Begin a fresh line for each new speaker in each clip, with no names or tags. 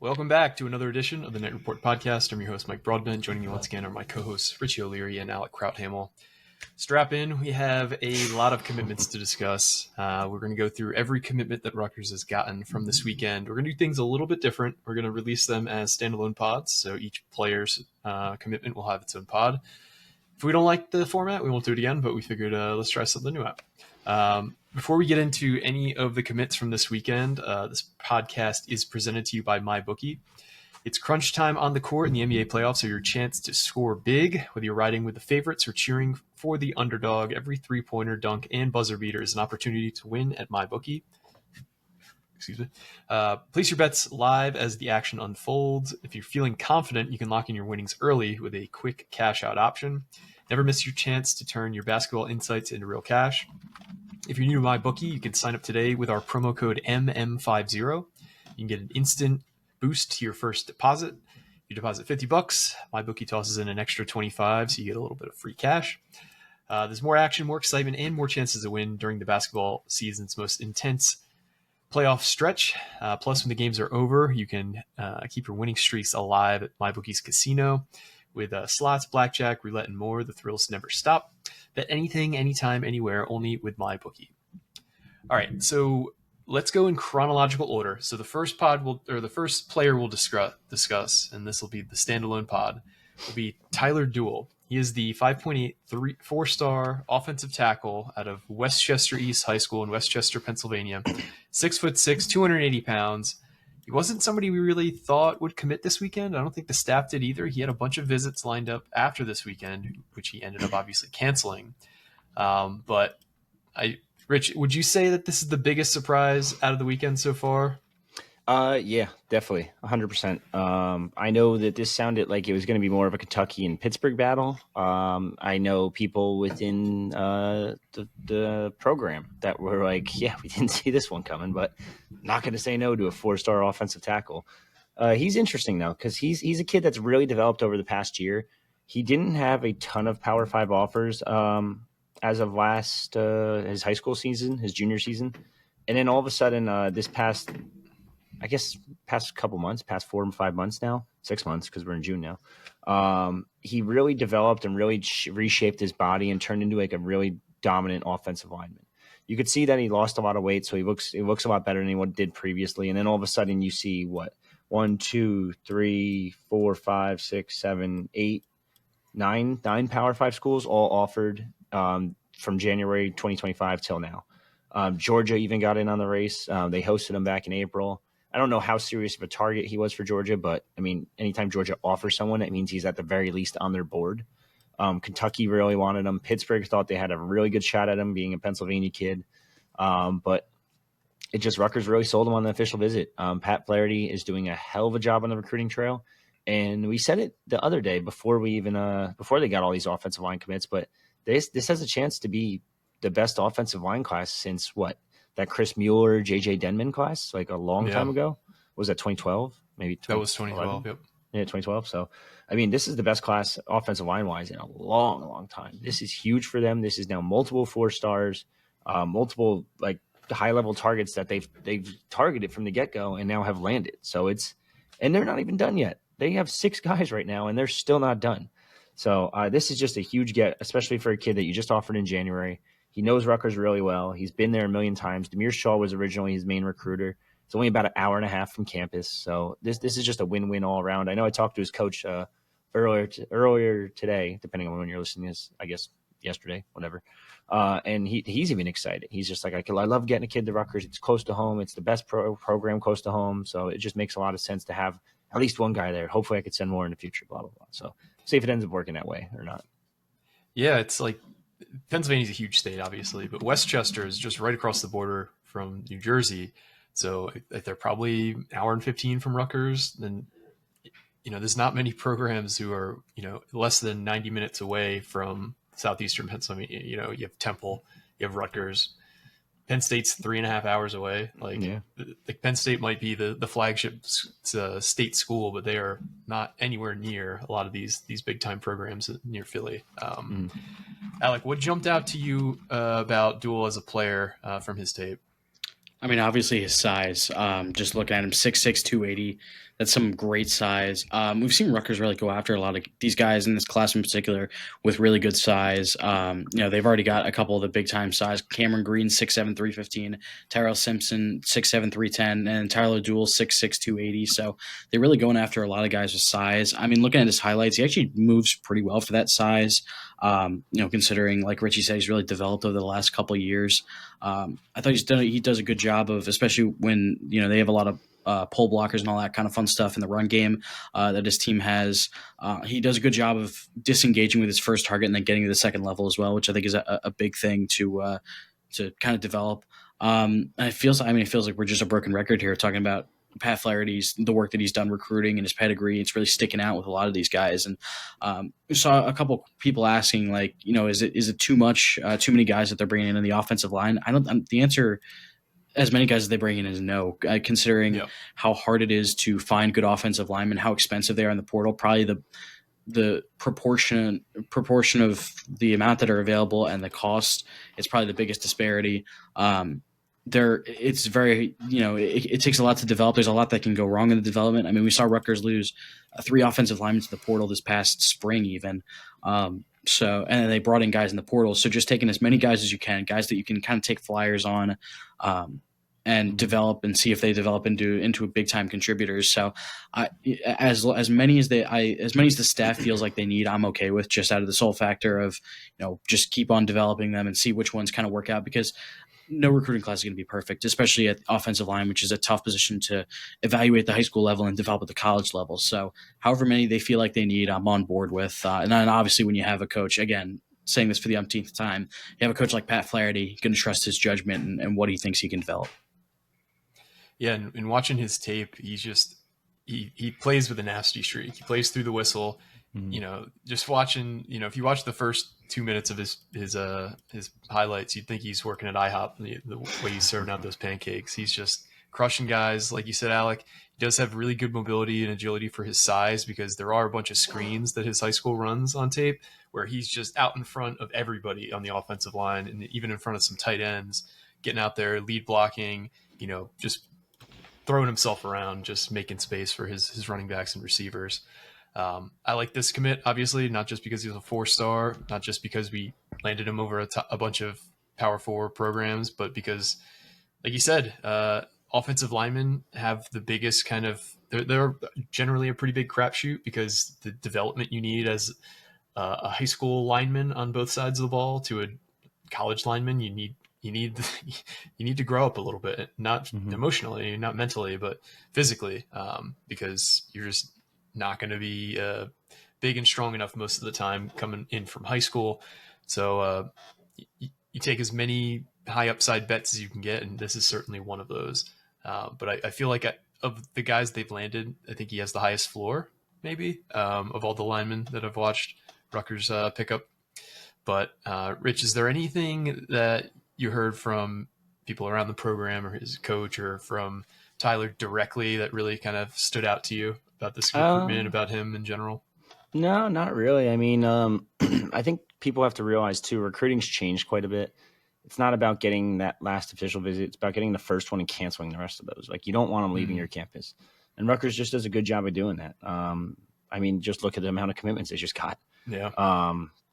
Welcome back to another edition of the Night Report podcast. I'm your host, Mike Broadbent. Joining me once again are my co-hosts, Richie O'Leary and Alec Krauthamel. Strap in. We have a lot of commitments to discuss. We're going to go through every commitment that Rutgers has gotten from this weekend. We're going to do things a little bit different. We're going to release them as standalone pods, so each player's commitment will have its own pod. If we don't like the format, we won't do it again, but we figured let's try something new out. Before we get into any of the commits from this weekend, this podcast is presented to you by MyBookie. It's crunch time on the court in the NBA playoffs, so your chance to score big, whether you're riding with the favorites or cheering for the underdog. Every three-pointer, dunk, and buzzer beater is an opportunity to win at MyBookie. Excuse me. Place your bets live as the action unfolds. If you're feeling confident, you can lock in your winnings early with a quick cash-out option. Never miss your chance to turn your basketball insights into real cash. If you're new to MyBookie, you can sign up today with our promo code MM50. You can get an instant boost to your first deposit. If you deposit $50, MyBookie tosses in an extra $25, so you get a little bit of free cash. There's more action, more excitement, and more chances to win during the basketball season's most intense playoff stretch. Plus, when the games are over, you can keep your winning streaks alive at MyBookie's casino. With slots, blackjack, roulette, and more, the thrills never stop. Bet anything, anytime, anywhere, only with MyBookie. All right, so let's go in chronological order. So the first player we'll discuss, and this will be the standalone pod, will be Tyler Duell. He is the 5.8 4-star offensive tackle out of Westchester East High School in Westchester, Pennsylvania. 6'6", 280 pounds. He wasn't somebody we really thought would commit this weekend. I don't think the staff did either. He had a bunch of visits lined up after this weekend, which he ended up obviously canceling. Rich, would you say that this is the biggest surprise out of the weekend so far?
Yeah, definitely, 100%. I know that this sounded like it was going to be more of a Kentucky and Pittsburgh battle. I know people within the program that were like, yeah, we didn't see this one coming, but not going to say no to a 4-star offensive tackle. He's interesting, though, because he's a kid that's really developed over the past year. He didn't have a ton of Power 5 offers as of last his high school season, his junior season. And then all of a sudden this past couple months, past 4 and 5 months now, 6 months because we're in June now. He really developed and really reshaped his body and turned into like a really dominant offensive lineman. You could see that he lost a lot of weight, so he looks a lot better than he did previously. And then all of a sudden you see 1, 2, 3, 4, 5, 6, 7, 8, 9 Power 5 schools all offered from January 2025 till now. Georgia even got in on the race. They hosted him back in April. I don't know how serious of a target he was for Georgia, but I mean, anytime Georgia offers someone, it means he's at the very least on their board. Kentucky really wanted him. Pittsburgh thought they had a really good shot at him, being a Pennsylvania kid. But Rutgers really sold him on the official visit. Pat Flaherty is doing a hell of a job on the recruiting trail. And we said it the other day before they got all these offensive line commits, but this has a chance to be the best offensive line class since that Chris Mueller, J.J. Denman class, like a long time ago. Was that 2012? Maybe
that was 2012, yep.
Yeah, 2012. So, I mean, this is the best class offensive line-wise in a long, long time. This is huge for them. This is now multiple 4-stars, multiple like high-level targets that they've targeted from the get-go and now have landed. So and they're not even done yet. They have 6 guys right now, and they're still not done. So this is just a huge get, especially for a kid that you just offered in January. He knows Rutgers really well. He's been there a million times. Demir Shaw was originally his main recruiter. It's only about an hour and a half from campus. So this is just a win-win all around. I know I talked to his coach earlier today, depending on when you're listening to this, I guess yesterday, whatever. And he's even excited. He's just like, I love getting a kid to Rutgers. It's close to home. It's the best program close to home. So it just makes a lot of sense to have at least one guy there. Hopefully I could send more in the future, blah, blah, blah. So see if it ends up working that way or not.
Yeah, it's like Pennsylvania's a huge state, obviously, but Westchester is just right across the border from New Jersey. So if they're probably an hour and 15 from Rutgers, then, there's not many programs who are, less than 90 minutes away from southeastern Pennsylvania. You have Temple, you have Rutgers. Penn State's 3.5 hours away. Like Penn State might be the flagship state school, but they are not anywhere near a lot of these big time programs near Philly. Alec, what jumped out to you about Duel as a player from his tape?
I mean, obviously his size. Just looking at him, 6'6", 280. That's some great size. We've seen Rutgers really go after a lot of these guys in this class in particular with really good size. They've already got a couple of the big time size. Cameron Green, 6'7", 315. Tyrell Simpson, 6'7", 310. And Tyler Duell, 6'6", 280. So they're really going after a lot of guys with size. I mean, looking at his highlights, he actually moves pretty well for that size. Considering, like Richie said, he's really developed over the last couple of years. I thought he does a good job of, especially when, they have a lot of pull blockers and all that kind of fun stuff in the run game that his team has. He does a good job of disengaging with his first target and then getting to the second level as well, which I think is a big thing to kind of develop. And it feels like we're just a broken record here talking about Pat Flaherty's, the work that he's done recruiting and his pedigree. It's really sticking out with a lot of these guys. And we saw a couple people asking, like, is it too much, too many guys that they're bringing in the offensive line? The answer, as many guys as they bring in, is no, considering how hard it is to find good offensive linemen, how expensive they are in the portal. Probably the proportion of the amount that are available and the cost is probably the biggest disparity. It's very, it takes a lot to develop. There's a lot that can go wrong in the development. I mean, we saw Rutgers lose 3 offensive linemen to the portal this past spring even. And they brought in guys in the portal. So just taking as many guys as you can, guys that you can kind of take flyers on, and develop and see if they develop into a big time contributors. So as many as the staff feels like they need, I'm okay with, just out of the sole factor of, just keep on developing them and see which ones kind of work out, because no recruiting class is going to be perfect, especially at offensive line, which is a tough position to evaluate the high school level and develop at the college level. So however many they feel like they need, I'm on board with. And then obviously when you have a coach, again, saying this for the umpteenth time, you have a coach like Pat Flaherty, you can trust his judgment and what he thinks he can develop.
Yeah, and watching his tape, he plays with a nasty streak. He plays through the whistle. Just watching, if you watch the first 2 minutes of his highlights, you'd think he's working at IHOP, the way he's serving out those pancakes. He's just crushing guys. Like you said, Alec, he does have really good mobility and agility for his size, because there are a bunch of screens that his high school runs on tape where he's just out in front of everybody on the offensive line, and even in front of some tight ends, getting out there, lead blocking, just throwing himself around, just making space for his running backs and receivers. I like this commit, obviously, not just because he's a 4-star, not just because we landed him over a bunch of Power 4 programs, but because, like you said, offensive linemen have the biggest kind of, they're generally a pretty big crapshoot, because the development you need as a high school lineman on both sides of the ball to a college lineman, you need to grow up a little bit, not emotionally, not mentally, but physically, because you're just not going to be big and strong enough most of the time coming in from high school. So you take as many high upside bets as you can get, and this is certainly one of those. But I feel like of the guys they've landed, I think he has the highest floor, maybe, of all the linemen that I've watched Rutgers pick up. But Rich, is there anything that you heard from people around the program or his coach or from Tyler directly that really kind of stood out to you about this recruitment, about him in general?
No, not really. I mean, I think people have to realize too, recruiting's changed quite a bit. It's not about getting that last official visit. It's about getting the first one and canceling the rest of those. Like, you don't want them leaving your campus. And Rutgers just does a good job of doing that. I mean, just look at the amount of commitments they just got.
Yeah.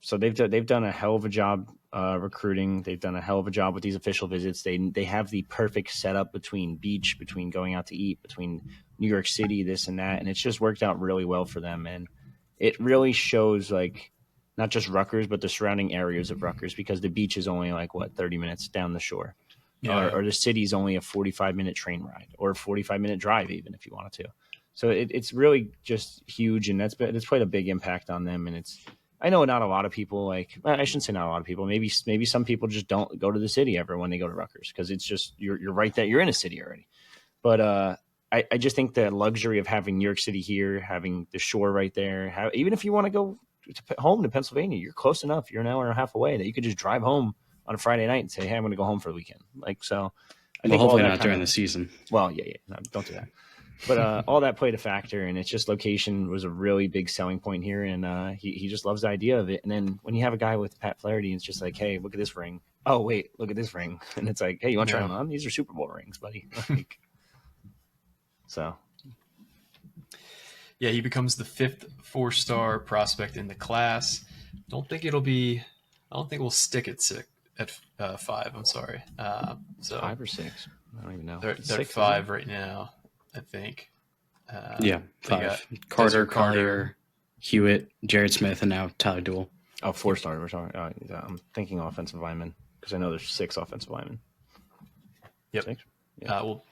So they've done a hell of a job recruiting. They've done a hell of a job with these official visits. They have the perfect setup between beach, between going out to eat, between New York City, this and that, and it's just worked out really well for them. And it really shows, like, not just Rutgers, but the surrounding areas of Rutgers, because the beach is only 30 minutes down the shore, or the city's only a 45-minute train ride or a 45-minute drive, even if you wanted to. So it's really just huge, and it's played a big impact on them. And I know not a lot of people, I shouldn't say not a lot of people. Maybe some people just don't go to the city ever when they go to Rutgers, because it's just you're right there, you're in a city already. But I just think the luxury of having New York City here, having the shore right there, even if you want to go home to Pennsylvania, you're close enough. You're an hour and a half away that you could just drive home on a Friday night and say, "Hey, I'm going to go home for the weekend." So, I think
hopefully not during the season.
Well, yeah, no, don't do that. But all that played a factor, and it's just location was a really big selling point here, and he just loves the idea of it. And then when you have a guy with Pat Flaherty, it's just like, hey, look at this ring. Oh, wait, look at this ring. And it's like, hey, you want to try them on? These are Super Bowl rings, buddy. So.
Yeah, he becomes the 5th 4-star prospect in the class. I don't think we'll stick at 5. I'm sorry. So
5 or 6? I don't even know.
they're
6,
5 right now, I think.
Yeah,
But you got
5. Carter,
Desert
Collier, Hewitt, Jared Smith, and now Tyler Duell.
Oh, 4-star. We're talking. I'm thinking offensive linemen because I know there's 6 offensive linemen.
Yep.
6? Yeah.
Well,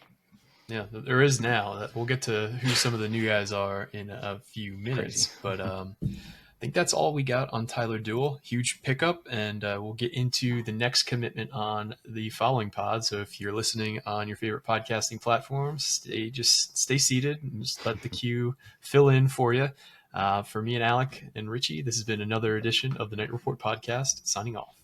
yeah, there is now. We'll get to who some of the new guys are in a few minutes.
Crazy.
But I think that's all we got on Tyler Duell. Huge pickup, and we'll get into the next commitment on the following pod. So if you're listening on your favorite podcasting platforms, stay seated and just let the queue fill in for you. For me and Alec and Richie, this has been another edition of the Night Report podcast. Signing off.